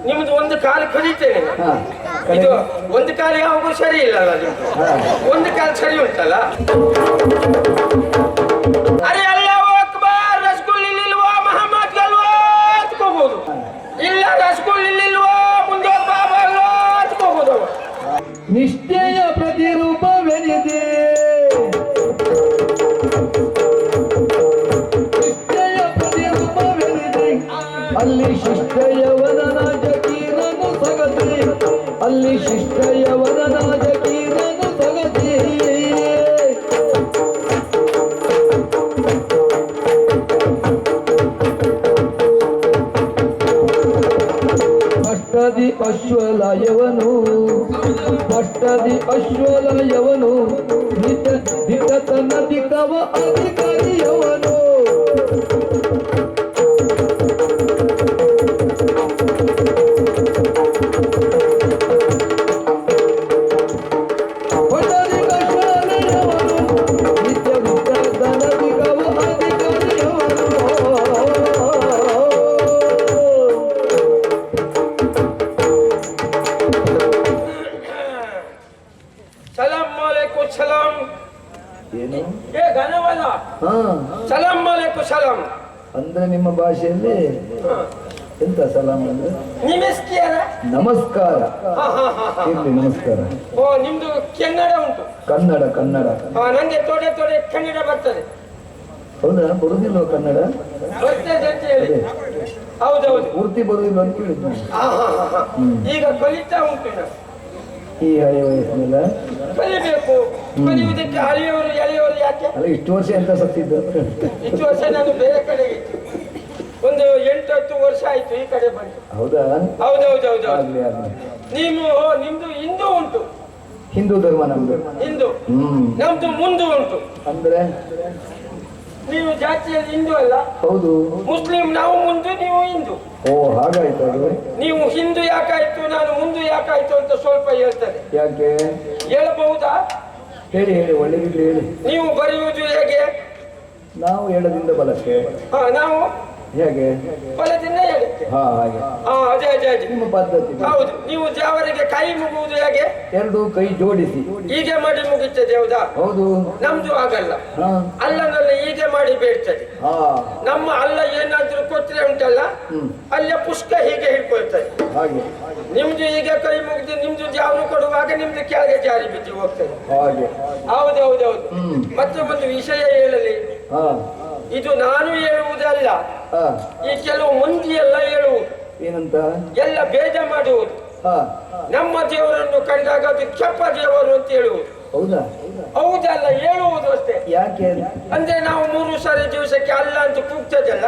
ನಿಮ್ದು ಒಂದು ಕಾಲು ಕಲಿತೇನೆ. ಇದು ಒಂದು ಕಾಲು ಯಾವಾಗೂ ಸರಿ ಇಲ್ಲಲ್ಲ, ಒಂದು ಕಾಲು ಸರಿ ಉಂಟಲ್ಲ. ಅರೆ ಅಲ್ಲಾಹು ಅಕ್ಬರ್, ರಸಗುಲ್ಲಿಲ್ವಾ ಮಹಮ್ಮದ್ ಗಲ್ವಾ ಅತ್ಕೋಬಹುದು. ಇಲ್ಲ ರಸಗುಲ್ಲಿಲ್ವಾ ಮುಂದೆ ಬಾಬಾ ಅಲ್ವಾ ಅತ್ಕೋಬಹುದು. ನಿಷ್ಠೆಯ ಪ್ರತಿರೂಪವೆನಿದೆ, ನಿಷ್ಠೆಯ ಪ್ರತಿರೂಪವೆನಿದೆ. ಅಲ್ಲಿ ಶಿಷ್ಟಯವನ ಜಕೀರನು ಸಗತಿ, ಅಲ್ಲಿ ಶಿಷ್ಟಯವನ ಜಕೀರನು ಸಗತಿ. ಅಷ್ಟದಿ ಅಶ್ವಲಯವನು, ಅಷ್ಟದಿ ಅಶ್ವಲಯವನು, ದಿಟತನ ದಿಟವ ಅಧಿಕಾರಿಯವನು. ಅಂದ್ರೆ ನಿಮ್ಮ ಭಾಷೆಯಲ್ಲಿ ಎಂತ ಸಲಾಂ ಅಂದ್ರೆ ನಮಸ್ಕಾರ. ಇರ್ಲಿ ನಮಸ್ಕಾರ. ಓ ನಿಮ್ದು ಕನ್ನಡ ಉಂಟು? ಕನ್ನಡ ಕನ್ನಡ ನಂಗೆ ತೊಡೆ ತೊಡೆ ಕನ್ನಡ ಬರ್ತದೆ. ಹೌದಾ? ಬರುದಿಲ್ವ ಕನ್ನಡ? ಬರ್ತದೆ ಅಂತ ಹೇಳಿ. ಹೌದೌದು. ಪೂರ್ತಿ ಬರುದಿಲ್ಲ ಅಂತ ಹೇಳಿದ್ದು. ಈಗ ಕಲಿತಾ ಉಂಟು. ಈ ಹಳೆಯ ವಯಸ್ಸಿನೆಲ್ಲ ಕಲಿಬೇಕು. ಕಲಿಯುವುದಕ್ಕೆ ಹಳೆಯವರು ಎಳೆಯವರು ಯಾಕೆ? ಅಲ್ಲ, ಇಷ್ಟು ವರ್ಷ ಎಂತ ಸತ್ತಿದ್ದು? ಇಷ್ಟು ವರ್ಷ ನಾನು ಬೇರೆ ಕಡೆಗೆ ಇತ್ತು. ಒಂದು 8-10 ವರ್ಷ ಆಯ್ತು ಈ ಕಡೆ ಬಂದು. ಹೌದಾ? ಹೌದೌದೌದು. ಆಗ್ಲಿ ಆಗ್ಲಿ. ನಿಮ್ದು ಹಿಂದೂ ಉಂಟು? ಹಿಂದೂ ಧರ್ಮ ನಮ್ದು. ಹಿಂದೂ. ನಮ್ದು ಮುಂದು ಉಂಟು. ಅಂದ್ರೆ ನೀವು ಜಾತಿಯಲ್ಲಿ ಹಿಂದೂ ಅಲ್ಲ? ಹೌದು. ಮುಸ್ಲಿಂ ನಾವು ಮುಂದು, ನೀವು ಹಿಂದೂ. ಓ ಹಾಗಾಯ್ತು. ಅದು ನೀವು ಹಿಂದೂ ಯಾಕಾಯ್ತು, ನಾನು ಮುಂದು ಯಾಕಾಯ್ತು ಅಂತ ಸ್ವಲ್ಪ ಹೇಳ್ತಾರೆ. ಯಾಕೆ ಹೇಳಬಹುದಾ? ಹೇಳಿ ಹೇಳಿ, ಒಳ್ಳೆದಿದ್ರೆ ಹೇಳಿ. ನೀವು ಬರೆಯುವುದು ಹೇಗೆ? ನಾವು ಎಡದಿಂದ ಬಲಕ್ಕೆ. ನಾವು ಹೇಗೆ? ಬಲದಿಂದ ಎಡಕ್ಕೆ. ಹಾಗೆ. ಅದೇ ಅದೇ ಅದೇ ನಿಮ್ಮ ಪದ್ಧತಿ. ಹೌದು. ನೀವು ದೇವರಿಗೆ ಕೈ ಮುಗುವುದು ಹೇಗೆ? ಎರಡು ಕೈ ಜೋಡಿಸಿ ಹೀಗೆ ಮಾಡಿ ಮುಗಿತದೆ. ಹೌದಾ? ಹೌದು. ನಮ್ದು ಆಗಲ್ಲ. ಅಲ್ಲನಲ್ಲಿ ಹೀಗೆ ಮಾಡಿ ಬೇಡ್ತದೆ. ನಮ್ಮ ಅಲ್ಲ ಏನಾದ್ರೂ ಕೊಟ್ಟರೆ ಉಂಟಲ್ಲ, ಅಲ್ಲೇ ಪುಷ್ಕ ಹೀಗೆ ಹಿಡ್ಕೊಳ್ತದೆ. ಹಾಗೆ. ನಿಮ್ದು ಹೀಗೆ ಕೈ ಮುಗಿದು ನಿಮ್ದು ಜಾವರು ಕೊಡುವಾಗ ನಿಮ್ದು ಕೆಳಗೆ ಜಾರಿ ಬಿದ್ದು ಹೋಗ್ತದೆ. ಹಾಗೆ. ಹೌದೌದೌದು. ಮತ್ತೆ ಒಂದು ವಿಷಯ ಹೇಳಲಿ. ಇದು ನಾನು ಹೇಳುವುದಲ್ಲ, ಈ ಕೆಲವು ಮಂದಿ ಎಲ್ಲ ಹೇಳುವುದು. ಏನಂತ? ಎಲ್ಲ ಬೇಜ ಮಾಡುವುದು. ನಮ್ಮ ದೇವರನ್ನು ಕಂಡಾಗ ಅದು ಕೆಪ್ಪ ದೇವರು ಅಂತ ಹೇಳುವುದು. ಹೌದಾ? ಹೌದಲ್ಲ, ಹೇಳುವುದು ಅಷ್ಟೇ. ಯಾಕೆ ಅಂದ್ರೆ ನಾವು 3 ಸಾರಿ ದಿವಸಕ್ಕೆ ಅಲ್ಲ ಅಂತ ಕೂಗ್ತದಲ್ಲ,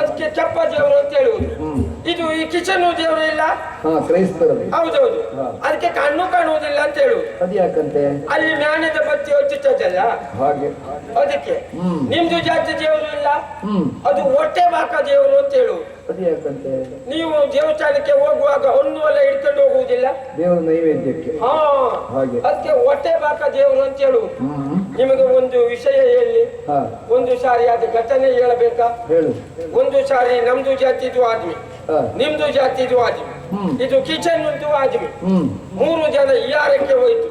ಅದಕ್ಕೆ ಕೆಪ್ಪ ದೇವರು ಅಂತ ಹೇಳುವುದು. ಇದು ಈ ಕಿಚನ್ ದೇವರು ಇಲ್ಲ, ಕ್ರೈಸ್ತರು. ಹೌದೌದು. ಅದಕ್ಕೆ ಕಣ್ಣು ಕಾಣುವುದಿಲ್ಲ ಅಂತ ಹೇಳುವುದು. ಅದ್ಯಾಕಂತೆ? ಅಲ್ಲಿ ಜ್ಞಾನದ ಬತ್ತಿ ಹೊಚ್ಚುತ್ತದಲ್ಲ, ಹಾಗೆ. ಅದಕ್ಕೆ ನಿಮ್ದು ಜಾತಿ ದೇವರು ಇಲ್ಲ, ಅದು ಹೊಟ್ಟೆ ಬಾಕ ದೇವರು ಅಂತ ಹೇಳುವುದು. ಅದ್ಯಾಕಂತೆ? ನೀವು ದೇವಸ್ಥಾನಕ್ಕೆ ಹೋಗುವಾಗ ಹಣ್ಣು ಎಲ್ಲ ಹಿಡ್ಕೊಂಡು ಹೋಗುವುದಿಲ್ಲ, ದೇವರ ನೈವೇದ್ಯಕ್ಕೆ. ಹಾಗೆ. ಅದಕ್ಕೆ ಹೊಟ್ಟೆ ಬಾಕ ದೇವರು ಅಂತ ಹೇಳುವುದು. ನಿಮಗೆ ಒಂದು ವಿಷಯ ಹೇಳಿ. ಒಂದು ಸಾರಿ ಅದು ಘಟನೆ ಹೇಳಬೇಕಾ? ಹೇಳು. ಒಂದು ಸಾರಿ ನಮ್ದು ಜಾತಿದು ಆದ್ಮಿ, ನಿಮ್ದು ಜಾತಿದು ಆದ್ಮಿ, ಇದು ಕಿಚನ್ ಉಂಟು ಆದ್ಮಿ, 3 ಜನ ಇಯಾರಕ್ಕೆ ಹೋಯ್ತು.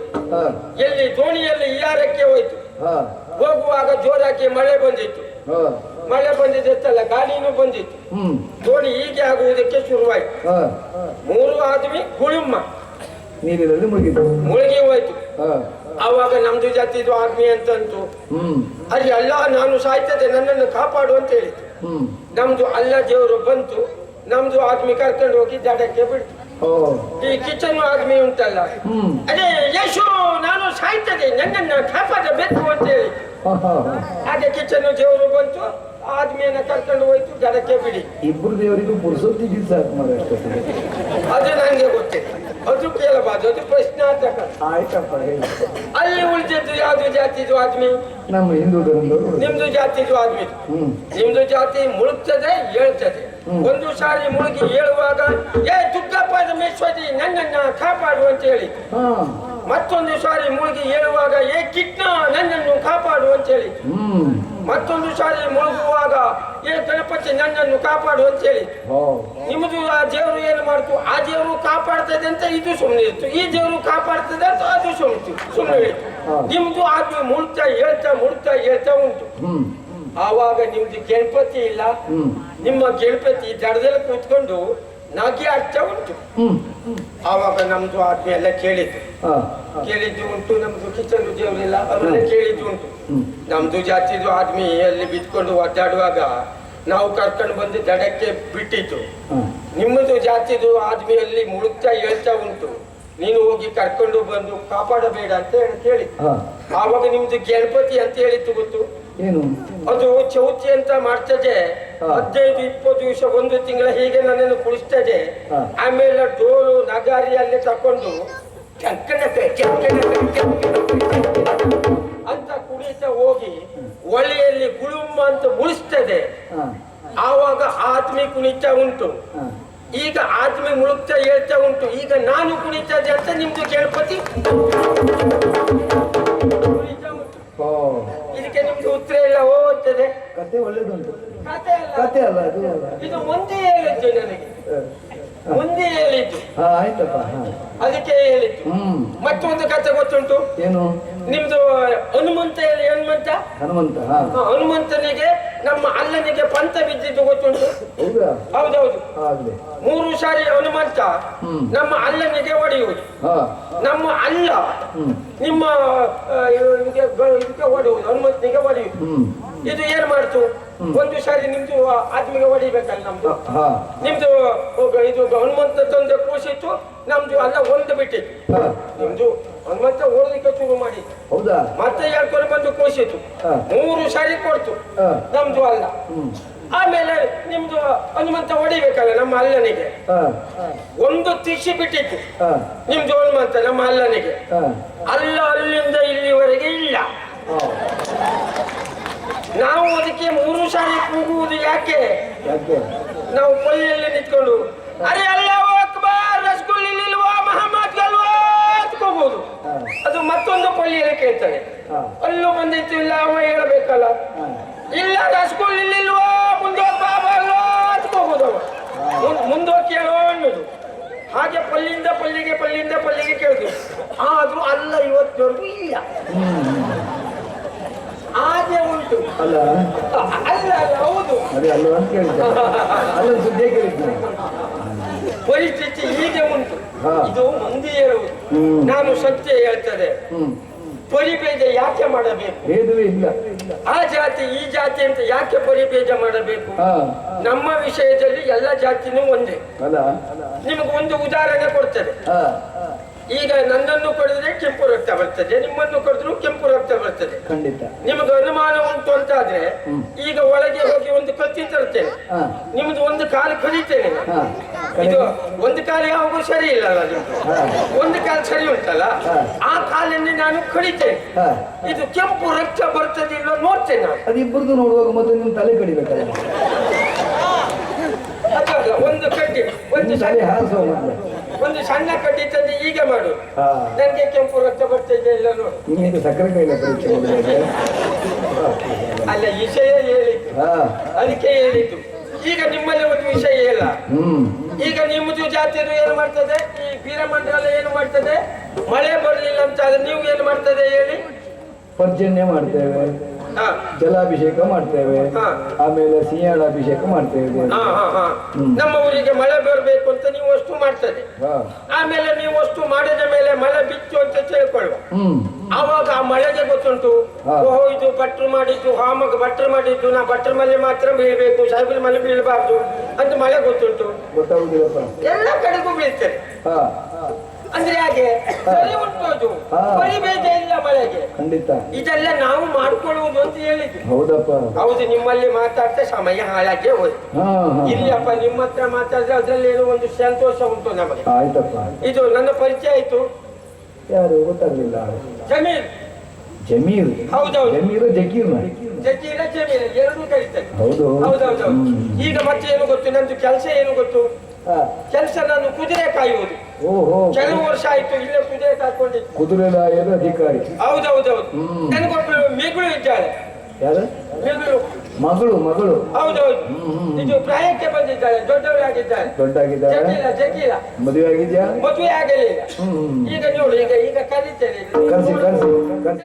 ಎಲ್ಲಿ ದೋಣಿಯಲ್ಲಿ ಇಯಾರಕ್ಕೆ ಹೋಯ್ತು. ಹೋಗುವಾಗ ಜೋರಾಗಿ ಮಳೆ ಬಂದಿತ್ತು. ಮಳೆ ಬಂದಿದ್ದಲ್ಲ, ಗಾಳಿನೂ ಬಂದಿತ್ತು. ದೋಣಿ ಹೀಗೆ ಆಗುವುದಕ್ಕೆ ಶುರುವಾಯ್ತು. 3 ಆದ್ಮಿ ಗುಳುಮ್ಮ ನೀರಿನಲ್ಲಿ ಮುಳುಗಿ ಹೋಯ್ತು. ಆವಾಗ ನಮ್ದು ಜಾತಿದು ಆದ್ಮಿ ಅಂತಂತು. ಅಲ್ಲಿ ಅಲ್ಲ ನಾನು ಸಾಯ್ತದೆ, ನನ್ನನ್ನು ಕಾಪಾಡು ಅಂತ ಹೇಳಿತು. ನಮ್ದು ಅಲ್ಲ ದೇವರು ಬಂತು, ನಮ್ದು ಆದ್ಮಿ ಕರ್ಕೊಂಡು ಹೋಗಿ ದಡಕ್ಕೆ ಬಿಡ್ತು. ಈ ಕಿಚನ್ ಆದ್ಮಿ ಉಂಟಲ್ಲ, ಅದೇ ಯಶು ನಾನು ಸಾಯ್ತದೆ, ನನ್ನನ್ನು ಕಾಪಾಡಬೇಕು ಅಂತ ಹೇಳಿ. ಹಾಗೆ ಕಿಚನ್ ದೇವರು ಬಂತು, ಆದ್ಮಿಯನ್ನ ಕರ್ಕೊಂಡು ಹೋಯ್ತು, ದಡಕ್ಕೆ ಬಿಡಿ. ಇಬ್ರು ದೇವರಿಗೂ ಪುರುಸೊತ್ತಿಗೆ ಸಾಕು ಮಾಡ. ಅದು ನಂಗೆ ಗೊತ್ತಿಲ್ಲ, ಅದು ಕೇಳಬಾರ್ದು, ಅದು ಪ್ರಶ್ನಾರ್ಥಕ. ಆಯ್ತಪ್ಪ. ಅಲ್ಲಿ ಉಳಿದಿದ್ದು ಯಾವ್ದು ಜಾತಿದು ಆದ್ಮಿ? ನಮ್ಮ ಹಿಂದೂ ಧರ್ಮದವರು. ನಿಮ್ದು ಜಾತಿದು ಆದ್ಮಿ. ನಿಮ್ದು ಜಾತಿ ಮುಳುಗ್ತದೆ, ಹೇಳ್ತದೆ. ಒಂದು ಸಾರಿ ಮುಳುಗಿ ಹೇಳುವಾಗ ಏ ದುಗ್ಗಪ್ಪ ರಮೇಶ್ವರಿ ನನ್ನನ್ನ ಕಾಪಾಡು ಅಂತ ಹೇಳಿ. ಮತ್ತೊಂದು ಸಾರಿ ಮುಳುಗಿ ಹೇಳುವಾಗ ಏ ಕಿಟ್ನ ನನ್ನನ್ನು ಕಾಪಾಡು ಅಂತ ಹೇಳಿ. ಮತ್ತೊಂದು ಸಾರಿ ಮುಳುಗುವಾಗ ಏ ಗಣಪತಿ ನನ್ನನ್ನು ಕಾಪಾಡು ಅಂತ ಹೇಳಿ ಓ ನಿಮ್ಮದು ಆ ದೇವರು ಏನು ಮಾಡ್ತು ಆ ದೇವರು ಕಾಪಾಡ್ತದೆ ಅಂತ ಇದು ಸುಮ್ಮನೆ ಇತ್ತು ಈ ದೇವರು ಕಾಪಾಡ್ತದೆ ಅಂತ ಅದು ಸುಮ್ಮನೆ ಇತ್ತು ನಿಮ್ದು ಅದು ಮುಳ್ತಾ ಹೇಳ್ತಾ ಉಂಟು ಆವಾಗ ನಿಮ್ದು ಗಣಪತಿ ಇಲ್ಲ ನಿಮ್ಮ ಗಣಪತಿ ದಡದಲ್ಲಿ ಕೂತ್ಕೊಂಡು ನಗೆ ಆಗ್ತಾ ಉಂಟು ಆವಾಗ ನಮ್ದು ಆದ್ಮಿ ಎಲ್ಲ ಕೇಳಿದ್ದು ಉಂಟು ನಮ್ದು ಕಿಚನ್ ದೇವರಿಲ್ಲ ಅವರೆಲ್ಲ ಕೇಳಿದ್ದು ಉಂಟು ನಮ್ದು ಜಾತಿದು ಆದ್ಮಿ ಅಲ್ಲಿ ಬಿದ್ಕೊಂಡು ಒದ್ದಾಡುವಾಗ ನಾವು ಕರ್ಕೊಂಡು ಬಂದು ದಡಕ್ಕೆ ಬಿಟ್ಟಿತ್ತು ನಿಮ್ಮದು ಜಾತಿದು ಆದ್ಮಿಯಲ್ಲಿ ಮುಳುಗ್ತಾ ಹೇಳ್ತಾ ಉಂಟು ನೀನು ಹೋಗಿ ಕರ್ಕೊಂಡು ಬಂದು ಕಾಪಾಡಬೇಡ ಅಂತ ಕೇಳಿ ಆವಾಗ ನಿಮ್ದು ಗಣಪತಿ ಅಂತ ಹೇಳಿತ್ತು ಗೊತ್ತು ಏನು ಅದು ಚೌತಿ ಅಂತ ಮಾಡ್ತದೆ 15-20 ದಿವಸ 1 ತಿಂಗಳ ಹೀಗೆ ನನ್ನನ್ನು ಕುಳಿಸ್ತದೆ ಆಮೇಲೆ ಡೋಲು ನಗಾರಿ ಅಲ್ಲಿ ತಕೊಂಡು ಅಂತ ಕುಣಿತಾ ಹೋಗಿ ಒಳ್ಳೆಯಲ್ಲಿ ಗುಳುಮ್ಮ ಅಂತ ಮುಳಿಸ್ತದೆ ಆವಾಗ ಆತ್ಮಿ ಕುಣಿತಾ ಉಂಟು ಈಗ ಆತ್ಮಿ ಮುಳುಗ್ತಾ ಹೇಳ್ತಾ ಉಂಟು ಈಗ ನಾನು ಕುಣಿತದೆ ಅಂತ ನಿಮ್ದು ಗಣಪತಿ ಇದಕ್ಕೆ ನಿಮ್ದು ಉತ್ತರ ಎಲ್ಲ ಹೋಗ್ತದೆ ಕತೆ ಒಳ್ಳೇದುಂಟು ಕತೆ ಕತೆ ಅಲ್ಲ ಅದು ಇದು ಮುಂದೆ ಹೇಳಿದ್ದು ನನಗೆ ಮುಂದೆ ಹೇಳಿದ್ದು ಆಯ್ತಪ್ಪ ಅದಕ್ಕೆ ಹೇಳಿದ್ದು ಮತ್ತೊಂದು ಕತೆ ಗೊತ್ತುಂಟು ಏನು ನಿಮ್ದು ಹನುಮಂತ ಹೇಳಿ ಹನುಮಂತ ಹನುಮಂತನಿಗೆ ನಮ್ಮ ಅಲ್ಲನಿಗೆ ಪಂತ ಬಿದ್ದಿದ್ದು ಗೊತ್ತುಂಟು ಹೌದಾ ಹೌದೌದು ಆಗ್ಲಿ 3 ಸಾರಿ ಹನುಮಂತ ನಮ್ಮ ಅಲ್ಲನಿಗೆ ಹೊಡೆಯುವುದು ನಮ್ಮ ಅಲ್ಲ ನಿಮ್ಮ ಇದಕ್ಕೆ ಹೊಡೆಯುವುದು ಹನುಮಂತನಿಗೆ ಹೊಡೆಯುವುದು ಇದು ಏನ್ ಮಾಡ್ತು ಒಂದು ಸಾರಿ ನಿಮ್ದು ಆತ್ಮಿಗೆ ಹೊಡಿಬೇಕಲ್ಲ ನಮ್ದು ನಿಮ್ದು ಇದು ಹನುಮಂತ ತಂದೆ ಕೂಸಿತ್ತು ನಮ್ದು ಅಲ್ಲ ಒಂದು ಬಿಟ್ಟಿತ್ತು ನಿಮ್ದು ಹನುಮಂತ ಓದಲಿಕ್ಕೆ ಶುರು ಮಾಡಿ ಹೌದಾ ಮತ್ತೆ ಹೇಳ್ಕೊಂಡು ಬಂದು ಕೂಸಿತ್ತು 3 ಸಾರಿ ಕೊಡ್ತು ನಮ್ದು ಅಲ್ಲ ಆಮೇಲೆ ನಿಮ್ದು ಹನುಮಂತ ಹೊಡಿಬೇಕಲ್ಲ ನಮ್ಮ ಅಲ್ಲನಿಗೆ ಒಂದು ತಿಶಿ ಬಿಟ್ಟಿತ್ತು ನಿಮ್ದು ಹನುಮಂತ ನಮ್ಮ ಅಲ್ಲನಿಗೆ ಅಲ್ಲಿಂದ ಇಲ್ಲಿವರೆಗೆ ಇಲ್ಲ ನಾವು ಅದಕ್ಕೆ 3 ಸಾರಿ ಕೂಗುವುದು ಯಾಕೆ ನಾವು ಪಲ್ಲಿಯಲ್ಲಿ ನಿಂತ್ಕೊಂಡು ಅರೆ ಅಲ್ಲಾಹು ಅಕ್ಬರ್ ರಸಗುಲ್ಲಿಲ್ವಾ ಮಹಮ್ಮದ್ ಗಲ್ವಾ ಅಂತ ಕೂಗುವುದು ಅದು ಮತ್ತೊಂದು ಪಲ್ಲಿಯಲ್ಲಿ ಕೇಳ್ತಾರೆ ಅಲ್ಲೂ ಬಂದಿತ್ತು ಇಲ್ಲ ಅವ ಹೇಳಬೇಕಲ್ಲ ಇಲ್ಲ ರಸಗುಲ್ಲಿಲ್ವಾ ಮುಂದೋಗ್ ಬಾಬಾ ಅಂತ ಕೂಗುವುದು ಮುಂದೋಗಿ ಕೇಳೋ ಅನ್ನೋದು ಹಾಗೆ ಪಲ್ಲಿಂದ ಪಲ್ಲಿಗೆ ಕೇಳಿದ್ರು ಆದ್ರೂ ಅಲ್ಲ ಇವತ್ತವರೆಗೂ ಇಲ್ಲ ಹಾಗೆ ಉಂಟು ಅಲ್ಲ ಅಲ್ಲ ಹೌದು ಅದೇ ಅಲ್ಲ ಅಂತ ಕೇಳಿದ್ದೆ ಅಲ್ಲ ಸುದ್ದಿ ಕೇಳಿದ್ದೆ ಪರಿಸ್ಥಿತಿ ಹೀಗೆ ಉಂಟು ಇದು ಮುಂದೆ ಹೇಳುವುದು ನಾನು ಸತ್ಯ ಹೇಳ್ತದೆ ಪರಿಭೇದ ಯಾಕೆ ಮಾಡಬೇಕು ಭೇದವೇ ಇಲ್ಲ ಆ ಜಾತಿ ಈ ಜಾತಿ ಅಂತ ಯಾಕೆ ಪರಿಭೇದ ಮಾಡಬೇಕು ನಮ್ಮ ವಿಷಯದಲ್ಲಿ ಎಲ್ಲ ಜಾತಿನೂ ಒಂದೇ ನಿಮಗೆ ಒಂದು ಉದಾಹರಣೆ ಕೊಡ್ತದೆ ಈಗ ನನ್ನನ್ನು ಕೊಡಿದ್ರೆ ಕೆಂಪು ರಕ್ತ ಬರ್ತದೆ ನಿಮ್ಮನ್ನು ಕೊಡಿದ್ರು ಕೆಂಪು ರಕ್ತ ಬರ್ತದೆ ಖಂಡಿತ ನಿಮಗೆ ಅನುಮಾನ ಉಂಟು ಅಂತ ಆದ್ರೆ ಈಗ ಒಳಗೆ ಹೋಗಿ ಒಂದು ಕತ್ತಿ ತರ್ತೇನೆ ನಿಮ್ದು ಒಂದು ಕಾಲು ಕಡಿತೇನೆ ಇದು ಒಂದು ಕಾಲು ಯಾವಾಗೂ ಸರಿ ಇಲ್ಲಲ್ಲ ನಿಮ್ದು ಒಂದು ಕಾಲು ಸರಿ ಉಂಟಲ್ಲ ಆ ಕಾಲನ್ನು ನಾನು ಕಡಿತೇನೆ ಇದು ಕೆಂಪು ರಕ್ತ ಬರ್ತದೆ ಇಲ್ಲೋ ನೋಡ್ತೇನೆ ನಾನು ಅದಿಬ್ಬರದು ನೋಡುವಾಗ ಮೊದಲು ನಿಮ್ ತಲೆ ಕಡಿಬೇಕಲ್ಲ ಒಂದು ಕಡ್ಡಿ ಒಂದು ಸಣ್ಣ ಕಡ್ಡಿ ತಂದು ಈಗ ಮಾಡು ನನಗೆ ಕೆಂಪು ರಕ್ತ ಬರ್ತಿದೆ ಇಲ್ಲ ನೋಡಿ ಸಕ್ಕರೆ ಕಾಯಿಲೆ ಪರೀಕ್ಷೆ ಅಲ್ಲ ವಿಷಯ ಹೇಳಿದ್ದು ಅದಕ್ಕೆ ಹೇಳಿದ್ದು ಈಗ ನಿಮ್ಮಲ್ಲಿ ಒಂದು ವಿಷಯ ಇಲ್ಲ ಈಗ ನಿಮ್ಮದು ಜಾತಿಯರು ಏನು ಮಾಡ್ತದೆ ಈ ವೀರಮಂಡಲ ಏನು ಮಾಡ್ತದೆ ಮಳೆ ಬರಲಿಲ್ಲ ಅಂತ ಆದ್ರೆ ನೀವು ಏನು ಮಾಡ್ತದೆ ಹೇಳಿ ಪರ್ಜನ್ಯ ಮಾಡ್ತೇವೆ ಜಲಾಭಿಷೇಕ ಮಾಡ್ತೇವೆ ಆಮೇಲೆ ಸಿಂಹಳಾಭಿಷೇಕ ಮಾಡ್ತೇವೆ ನಮ್ಮ ಊರಿಗೆ ಮಳೆ ಬರಬೇಕು ಅಂತ ನೀವು ಅಷ್ಟು ಮಾಡ್ತದೆ ಆಮೇಲೆ ನೀವು ಅಷ್ಟು ಮಾಡಿದ ಮೇಲೆ ಮಳೆ ಬಿತ್ತು ಅಂತ ತಿಳ್ಕೊಳ್ಳುವ ಆವಾಗ ಆ ಮಳೆಗೆ ಗೊತ್ತುಂಟು ಓಹೋ ಇದು ಭಟ್ರು ಮಾಡಿದ್ದು ಹಾಮಗ ಭಟ್ರು ಮಾಡಿದ್ದು ನಾ ಭಟ್ರ ಮೇಲೆ ಮಾತ್ರ ಬೀಳ್ಬೇಕು ಸಾಹೇಬ್ರ ಮೇಲೆ ಬೀಳಬಾರ್ದು ಅಂತ ಮಳೆ ಗೊತ್ತುಂಟು ಎಲ್ಲ ಕಡೆಗೂ ಬೀಳ್ತಾರೆ ಅಂದ್ರೆ ಹಾಗೆ ಸರಿ ಉಂಟು ಪರಿಭೇದ ಇಲ್ಲ ಮಳೆಗೆ ಖಂಡಿತ ಇದೆಲ್ಲ ನಾವು ಮಾಡ್ಕೊಳ್ಳುವುದು ಅಂತ ಹೇಳಿದ್ವಿ ಹೌದಪ್ಪ ಹೌದು ನಿಮ್ಮಲ್ಲಿ ಮಾತಾಡ್ತಾ ಸಮಯ ಹಾಳಾಗಿ ಹೋಯ್ತು ಇಲ್ಲಪ್ಪ ನಿಮ್ಮ ಹತ್ರ ಮಾತಾಡಿದ್ರೆ ಅದ್ರಲ್ಲಿ ಏನೋ ಒಂದು ಸಂತೋಷ ಉಂಟು ನಮಗೆ ಆಯ್ತಪ್ಪ ಇದು ನನ್ನ ಪರಿಚಯ ಆಯ್ತು ಯಾರು ಗೊತ್ತಾಗ್ಲಿಲ್ಲ ಜಮೀರ್ ಜಮೀರ್ ಹೌದೌದು ಜಮೀರ್ ಜಕೀರ್ ಜಕೀರ ಜಮೀರ್ ಎರಡೂ ಕರೀತಾರೆ ಹೌದು ಹೌದೌದು ಈಗ ಮತ್ತೆ ಏನು ಗೊತ್ತು ನಂದು ಕೆಲಸ ಏನು ಗೊತ್ತು ಕೆಲಸ ನಾನು ಕುದುರೆ ಕಾಯುವುದು ಕೆಲವು ವರ್ಷ ಆಯ್ತು ಇಲ್ಲೇ ಕುದುರೆ ಕಾಯ್ಕೊಂಡಿದ್ದು ಕುದುರೆ ಲಾಯದ ಅಧಿಕಾರಿ ಹೌದೌದೌದು ನನಗೊಬ್ಬಳು ಮಿಗಳು ಇದ್ದಾಳೆ ಯಾರು ಮಿದುಳು. ಮಗಳು ಮಗಳು ಹೌದೌದು. ಇದು ಪ್ರಾಯಕ್ಕೆ ಬಂದಿದ್ದಾಳೆ, ದೊಡ್ಡವರಾಗಿದ್ದಾಳೆ. ದೊಡ್ಡಾಗಿದ್ದಾಳೆ. ಜಗ್ಗಿಲ್ಲ. ಮದುವೆ ಆಗಿದ್ಯಾ? ಮದುವೆ ಆಗಲಿಲ್ಲ. ಹ್ಮ್ ಈಗ ನೋಡು, ಈಗ ಕರೀತೇನೆ. ಕರ್ಸಿ ಕರ್ಸಿ ಕರ್ಸಿ